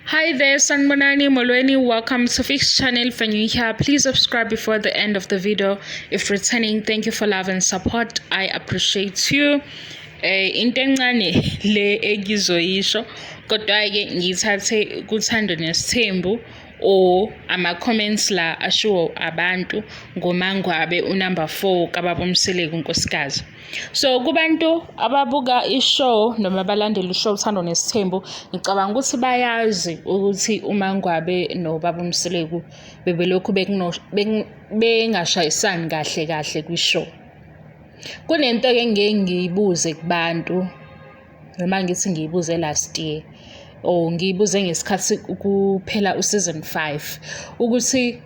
Hi there, Sanbonani Molweni. Welcome to Fix channel. If you're new here, please subscribe before the end of the video. If returning, thank you for love and support. I appreciate you. Into encane le engizoyisho kodwa ke ngithathe kuthando nesithembu o ama-comments la ashiwo abantu ngomangwabe unumber 4 kababa Mseleku nkosikazi. So kubantu ababuka ishow noma abalandela ishow Uthando Nes'thembu, ngicabanga ukuthi bayazi ukuthi uMangwabe nobaba Mseleku bebelokhu bengashayisani kahle kwishow. Kunento ke ngeke ngiyibuze kubantu noma ngithi ngiyibuze last year ngiyibuze ngesikhathi kuphela useason 5 ukuthi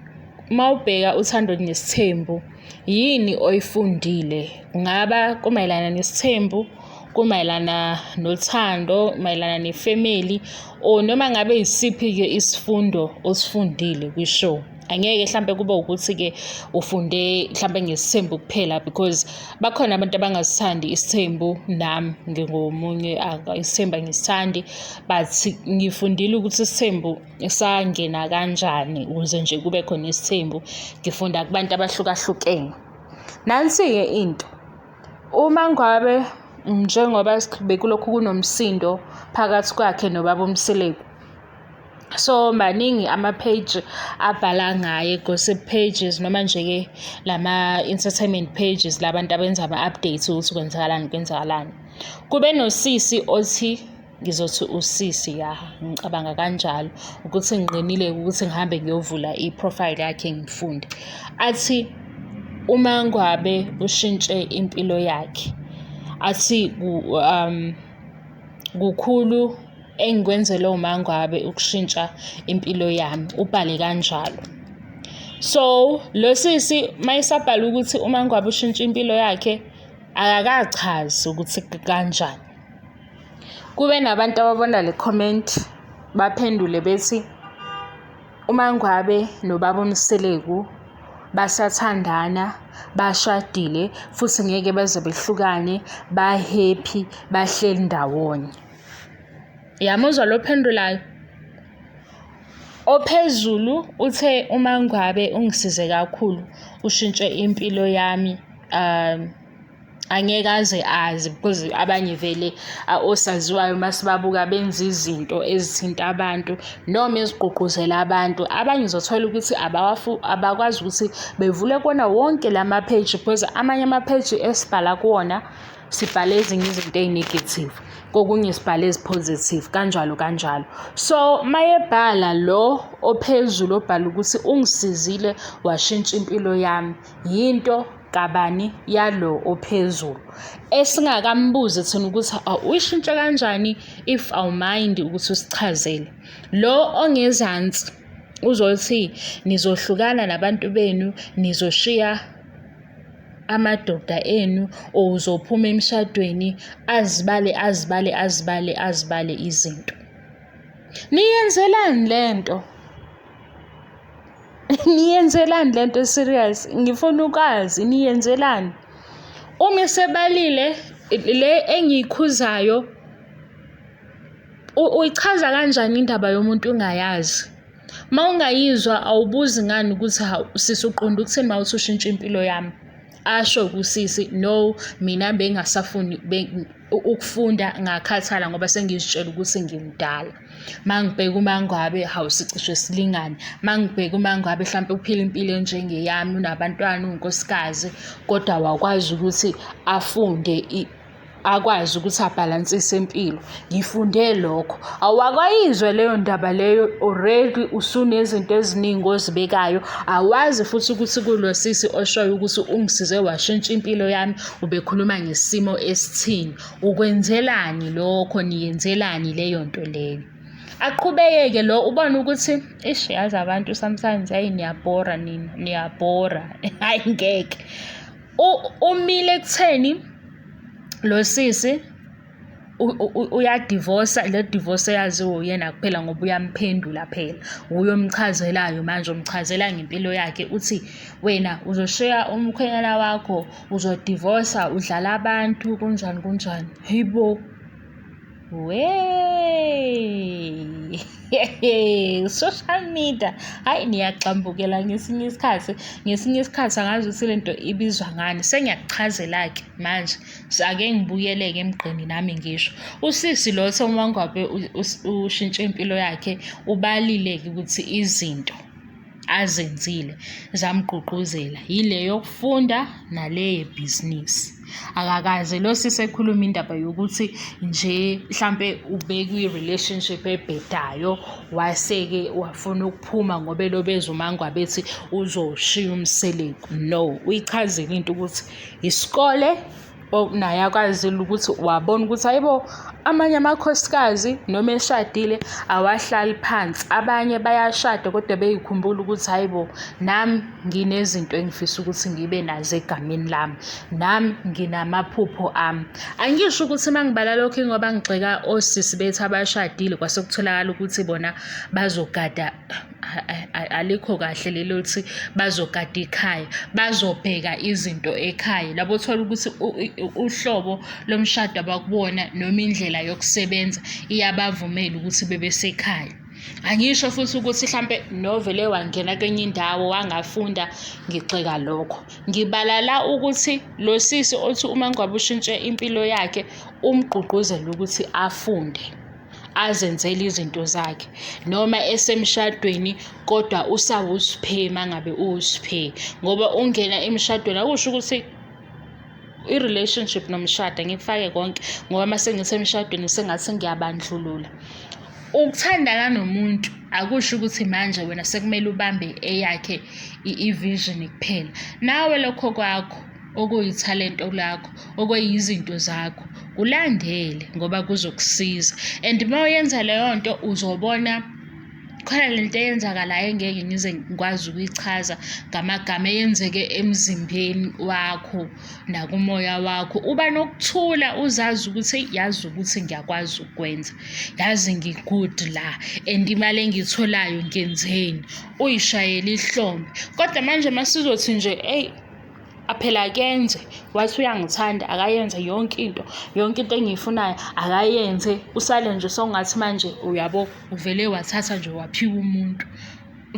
mawubheka Uthando Nes'thembu yini oyifundile, kungaba kumayelana nesithembu, kumayelana nothando, mayelana nefamily noma ngabe isiphi ke isifundo osifundile kwishow. Angeke mhlambe kube ukuthi ke ufunde mhlambe ngesithembu kuphela, because bakhona abantu abangasithandi isithembu, nami ngingomunye isithembu angisithandi, but ngifundile ukuthi isithembu sangena kanjani ukuze nje kube khona isithembu. Ngifunda kubantu abahlukahlukene. Nansi-ke into, uMangwabe njengoba bekulokhu kunomsindo phakathi kwakhe nobaba Mseleku, so maningi ama-page abhala ngaye, gossip pages noma nje-ke lama-entertainment pages labantu abenza ama-updates ukuthi kwenzakalani. Kube nosisi othi, ngizothi usisi ya ngicabanga kanjalo ukuthi ngiqinile ukuthi ngihambe ngiyovula i-profile yakhe ngifunde, athi uMangwabe ushintshe impilo yakhe, athi kukhulu engikwenzele uMangwabe ukushintsha impilo yami, ubhale kanjalo. So lo sisi mayisabhala ukuthi uMangwabe ushintshe impilo yakhe akakachazi ukuthi kanjani. Kube nabantu ababona le comment baphendule bethi uMangwabe nobaba Mseleku basathandana, bashadile futhi ngeke baze behlukane, ba-happy, bahleli ndawonye. Yamuzwa lo phendulayo? Ophezulu uthe uMangwabe ungisize kakhulu, ushintshe impilo yami, angeke azi because abanye vele osaziwayo masibabuka benza izinto ezithinta abantu noma ezigqugquzela abantu, abanye uzothola ukuthi abakwazi ukuthi bevule kuwona wonke lama-page, because amanye ama-page esibhala kuwona sibhale ezinye izinto ey'negative, kokunye sibhale ezi-positive, kanjalo. So mayebhala lo ophezulu obhala ukuthi ungisizile washintsha impilo yami, yinto kabani yalo ophezulu, esingakambuzi thina ukuthi uyishintshe kanjani. If awumind ukuthi usichazele. Lo ongezansi uzothi nizohlukana nabantu benu, nizoshiya amadoda enu, uzophuma emshadweni, azibale izinto. Niyenzelani lento? Niyenzelani lento serious? Ngifuna ukwazi niyenzelani. Uma sebalile le engiyikhuzayo, uyichaza kanjani indaba yomuntu ungayazi? Mawungayizwa awubuzi ngani ukuthi sisi uqonda ukuthini mawuthi ushintsha impilo yami? Asho kusisi, no, mina bengasafuni ukufunda, ngakhathala ngoba sengizitshela ukuthi ngimdala. Mangibheka uMangwabe sicishe silingane. Mangibheka uMangwabe mhlawumbe uphila impilo enjengeyami, unabantwana, unkosikazi, kodwa awakwazi ukuthi afunde, akwazi ukuthi abhalansise impilo. Ngifunde lokho. Awakayizwe leyo ndaba leyo, already usunezinto eziningi ozibekayo. Awazi futhi ukuthi kulo sisi oshoyo ukuthi ungisize washintsha impilo yami ubekhuluma ngesimo esithini. Ukwenzelani lokho? Niyenzelani leyo nto leyo? Aqhubeke lo, ubone ukuthi yazi abantu sometimes niyabhora, niyabhora. Hayi ngeke. Umile ekutheni lo sisi uyadivosa, le divorce yaziwe uyena kuphela ngoba uyamphendula phela, uyomchazelayo manje, umchazela ngempilo yakhe, uthi wena uzoshiya umkhwenyana wakho, uzodivosa, udlala abantu, kunjani. Hayibo, Social media, hayi niyaxambukela ngesinye isikhathi angazi ukuthi lento ibizwa ngani. Sengiyakuchazela-ke manje, ake ngibuyeleke emgqeni nami ngisho. Usisi lo Mangwabe ushintshe impilo yakhe, ubalile-ke ukuthi izinto azenzile zamgqugquzela yile yokufunda nale yebhizinisi. Akakaze lo sisi ekhuluma indaba yokuthi nje mhlampe ube kwi-relationship ebhedayo wase-ke wafuna ukuphuma ngoba elobeza uMangwabe ethi uzoshiya uMseleku. No, uyichazile into ukuthi isikole naye akwazile ukuthi wabona ukuthi hayibo, amanye amakhosikazi noma eshadile awahlali phansi, abanye bayashada kodwa beyikhumbula ukuthi hayibo, nami nginezinto engifisa ukuthi ngibe nazo egameni lami, nami nginamaphupho ami. Angisho ukuthi uma ngibala lokho ngoba ngigxeka osisi bethu abashadile kwase kutholakala ukuthi bona bazogada, alikho kahle lelo lithi bazogada ikhaya, bazobheka izinto ekhaya. Labo thola ukuthi uhlobo lomshado abakubona noma indlela yokusebenza iyabavumela ukuthi bebe sekhaya. Angisho futhi ukuthi mhlampe novele wangena kwenye indawo wangafunda, ngigxeka lokho. Ngibala la ukuthi lo sisi othi uMangwabe ushintshe impilo yakhe umgqugquzela ukuthi afunde, azenzele izinto zakhe, noma esemshadweni kodwa usawusiphe mangabe usiphe. Ngoba ungena emshadweni akusho ukuthi i-relationship nomshado ngikufake konke ngoba mase ngisemshadweni sengathi ngiyabandlulula. Ukuthandana nomuntu akusho ukuthi manje wena sekumele ubambe eyakhe i-vision kuphela. Nawe lokho kwakho okuyithalento lakho, okuyizinto zakho, kulandele ngoba kuzokusiza. And uma uyenza leyo nto uzobona khona lento eyenzakalayo engeke ngize ngikwazi ukuyichaza ngamagama, eyenzeke emzimbeni wakho nakumoya wakho. Uba nokuthula, uzazi ukuthi yazi ukuthi ngiyakwazi ukwenza, yazi ngi-good la, and imali engiyitholayo ngenzeni, uyishayela ihlombe. Kodwa manje masizothi nje aphela akenze, wathi uyangithanda akayenze yonke into engiyifunayo akayenze, usale nje songathi manje uyabo uvele wathatha nje waphiwa umuntu,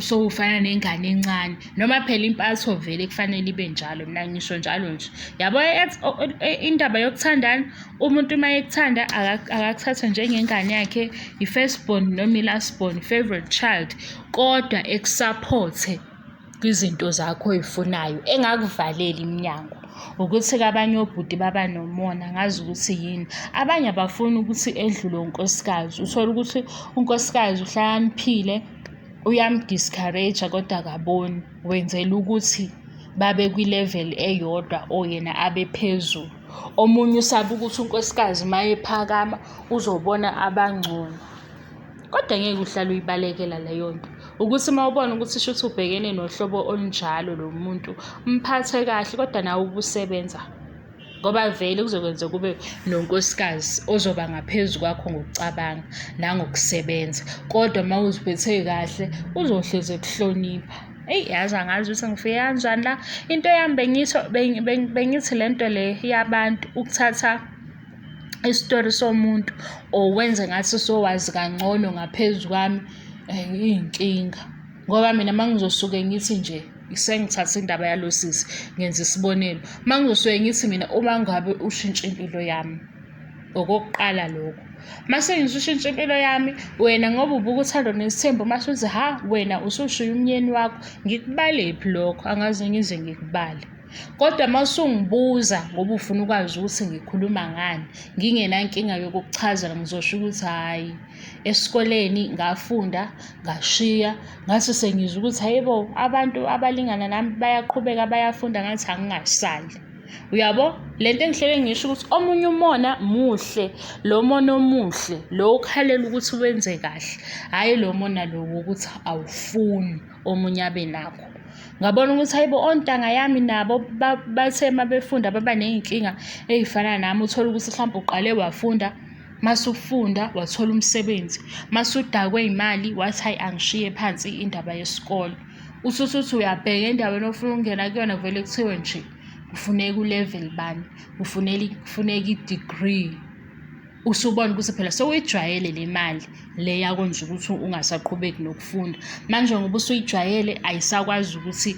so ufana nengane encane. Noma phela impatho vele kufanele ibe njalo, mina ngisho njalo nje. Yabo indaba yokuthandana, umuntu uma ekuthanda akakuthatha njengengane yakhe, i-first born noma i-last born, i-favorite child, kodwa ekusapothe kwizinto zakho oyifunayo, engakuvaleli iminyango. Ukuthi abanye obhuti baba nomona, ngazi ukuthi yini, abanye abafuni ukuthi edlule unkosikazi. Uthola ukuthi unkosikazi uhlakaniphile, uyamdiscourage kodwa akaboni, wenzela ukuthi babe kwi-level eyodwa oyena abe phezulu. Omunye usaba ukuthi unkosikazi mayephakama uzobona abangcono, kodwa ngeke uhlale uyibalekela leyo nto. Ukuthi uma ubona ukuthi shuthi ubhekene nohlobo olunjalo lo muntu, mphathe kahle kodwa nawe ubusebenza, ngoba vele kuzokwenza kube nonkosikazi ozoba ngaphezu kwakho ngokucabanga nangokusebenza. Kodwa uma uziphethe kahle uzohlezi ekuhlonipha. Yazi angazi ukuthi ngifike kanjani la. Into yami bengithi lento le yabantu ukuthatha isitori somuntu owenze ngathi sowazi kangcono ngaphezu kwami, iyinkinga. Ngoba mina mangizosuke ngithi nje sengithatha indaba yalo sisi ngenza isibonelo, mangizosuke ngithi mina uMangwabe ushintshe impilo yami, okokuqala lokho. Mase ngisushintshe impilo yami, wena ngoba ubuka Uthando Nes'thembu mase uthi wena usushiya umyeni wakho, ngikubalephi lokho? Angaze ngize ngikubale. Kodwa masungibuza ngoba ufuna ukwazi ukuthi ngikhuluma ngani, ngingenankinga yokukuchazela, ngizosho ukuthi hayi, esikoleni ngafunda ngashiya, ngathi sengizwa ukuthi hayibo, abantu abalingana nami bayaqhubeka bayafunda, ngathi angingasali. Uyabo, lento engihlele ngisho ukuthi omunye umona muhle, lo mona omuhle lo ukhalela ukuthi wenze kahle, hhayi lo mona lo wokuthi awufuni omunye abe nakho. Ngabona ukuthi hayibo, ontanga yami nabo bathe uma befunda baba ney'nkinga ey'fana nami. Uthole ukuthi mhlawumbe uqale wafunda, mase ufunda wathola umsebenzi, mase udakwe imali wathi hayi angishiye phansi indaba yesikole. Usuthi uyabheka endaweni ofuna ukungena kuyona vele kuthiwe nje kufuneka u-level bani, kufuneka i-degree. usubona ukuthi phela sewuyijwayele le mali le yakwenza ukuthi ungasaqhubeki nokufunda. Manje ngoba usuyijwayele ayisakwazi ukuthi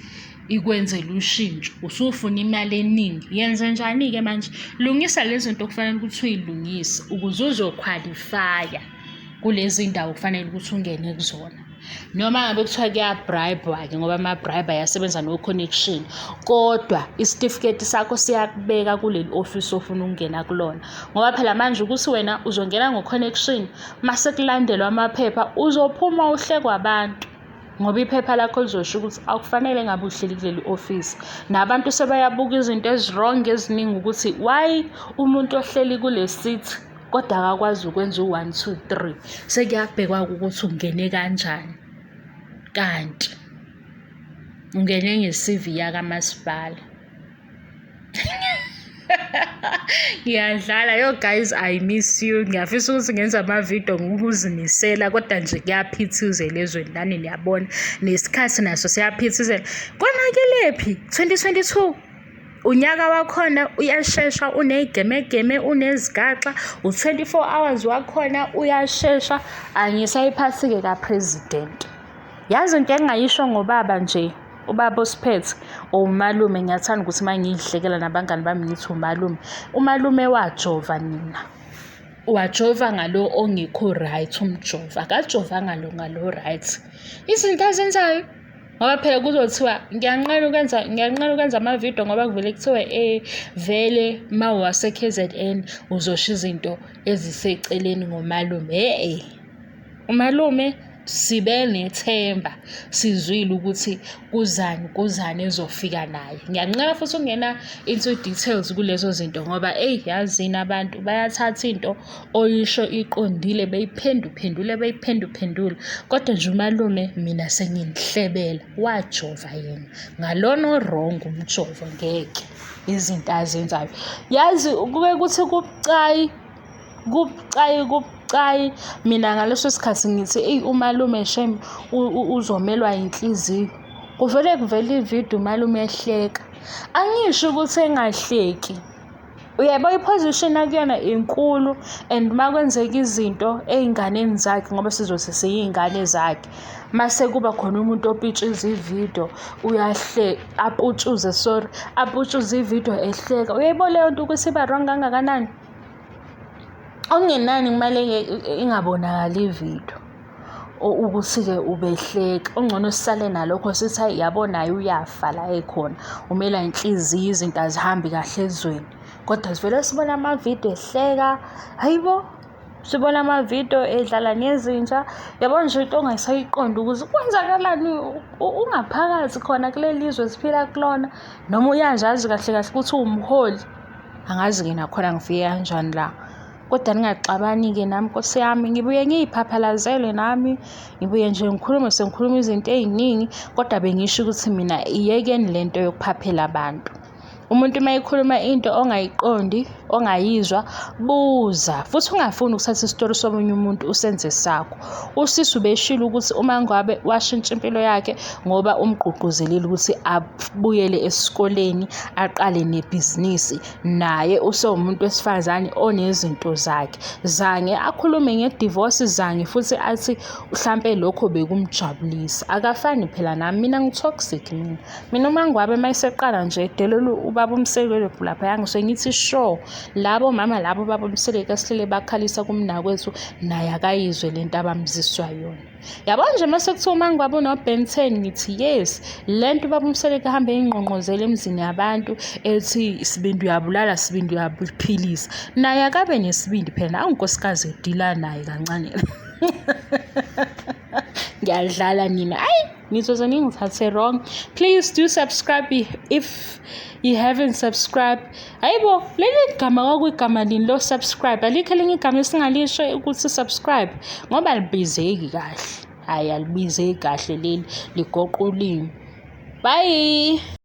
ikwenzele ushintsho, usufuna imali eningi. Yenze njani-ke manje? Lungisa lezi zinto okufanele ukuthi uyilungise ukuze uzokhwalifaya kulezi ndawo kufanele ukuthi ungene kuzona. Noma ngabe kuthiwa kuyabrayibwa-ke ngoba ama-bribe ayasebenza no-connection, kodwa isitifiketi sakho siyakubeka kuleli ofisi ofuna ukungena kulona. Ngoba phela manje ukuthi wena uzongena ngo-connection, mase kulandelwa amaphepha uzophuma uhlekwa abantu, ngoba iphepha lakho lizosho ukuthi akufanele ngabe uhleli kuleli ofisi. Nabantu sebayabuka izinto ezi-wrong eziningi ukuthi why umuntu ohleli kule seat kodwa akakwazi ukwenza u-1, 2, 3. Sekuyabhekwa ukuthi ungene kanjani, kanti ungene nge-CV yakamasipala. Ngiyadlala, yo guys, I miss you. Ngiyafisa ukuthi ngenza amavidiyo ngokuzimisela, kodwa nje kuyaphithizela ezweni lani, niyabona nesikhathi naso siyaphithizela. Konakelephi 2022 unyaka wakhona uyashesha, uneyigemegeme, unezigaxa, u-24 hours wakhona uyashesha. Angisayiphathi-ke ka-president. Yazi into engingayisho ngobaba nje, ubaba osiphethe umalume, ngiyathanda ukuthi uma ngiyihlekela nabangani bami ngithi umalume. Umalume wajova nina, wajova ngalo ongekho right umjova, akajovanga ngalo right. Izinto azenzayo ngoba phela kuzothiwa ngiyanqena ukwenza amavidiyo ngoba kuvele kuthiwe vele ma wase-KZN uzosho izinto eziseceleni ngomalume. Umalume sibe nethemba, sizwile ukuthi kuzani ezofika naye. Ngiyancela futhi ukungena into details kulezo zinto ngoba yazini abantu bayathatha into oyisho iqondile beyiphenduphendule, kodwa nje umalume mina senginihlebela, wajova yena ngalona wrong umjovo, ngeke izinto azenzayo. Yazi kuke kuthi kubucayi mina ngaleso sikhathi ngithi umalume shem uzomelwa inhliziyo. Kuvele ividiyo umalume ehleka. Angisho ukuthi engahleki, uyabo iposition akuyona inkulu, and makwenzeka izinto ey'nganeni zakhe ngoba sizothi siyiy'ngane zakhe, mase kuba khona umuntu opitshiza ividiyo aputshuze ividiyo ehleka. Uyayibona leyo nto ukuthi iba wrong kangakanani? Okungenani kumele ingabonakali ividiyo ukuthi-ke ubehleka. Ongcono sisale nalokho sithi hayi yabo naye uyafa la ekhona, umela inhliziyo, izinto azihambi kahle ezweni. Kodwa sivele sibona amavidiyo ehleka, hayibo, sibona amavidiyo edlala nezinja. Yabo nje into ongasayiqonda ukuthi kwenzakalani ungaphakathi khona kuleli lizwe siphila kulona, noma uyazazi kahle ukuthi uwumholi. Angazi-ke nakhona ngifike kanjani la, kodwa ningaxabani-ke nami Nkosi yami, ngibuye ngiy'phaphalazele nami, ngibuye nje sengikhuluma izinto ey'ningi, kodwa bengisho ukuthi mina iyekeni lento yokuphaphela abantu. Umuntu uma ekhuluma into ongayiqondi, ongayizwa, buza, futhi ungafuni ukuthatha isitori somunye umuntu usenze sakho. Usisi ubeshilo ukuthi uMangwabe washintsha impilo yakhe ngoba umgqugquzelile ukuthi abuyele esikoleni, aqale nebhizinisi. Naye usewumuntu wesifazane onezinto zakhe. Zange akhulume ngedivorce, zange futhi athi mhlampe lokho bekumjabulisa. Akafani phela nami, mina ngi-toxic mina. Mina uMangwabe mayiseqala nje edelelo ubaba Mseleku lapha yangisho ngithi sure labo mama labo baba Mseleku esihlele bakhalisa kumnakwethu naye akayizwe lento abamziswa yona. Yabo nje mase kuthiwa uMangwabe no-Ben 10 ngithi yes, lento baba Mseleku ahambe ingqongqozela emzini yabantu ethi isibindi uyabulala, isibindi uyaphilisa. Naye akabe nesibindi phela, awunkosikazi edila naye kancane. Ngiyadlala nina. Ngizoze ngingithathe wrong. Please do subscribe if you haven't subscribed. Hayibo, leli gama kwakuyigama lini lo subscribe? Alikho elinye igama esingalisho ukuthi subscribe ngoba alibizeki kahle. Hayi alibizeki kahle leli ligoqa ulimi. Bye.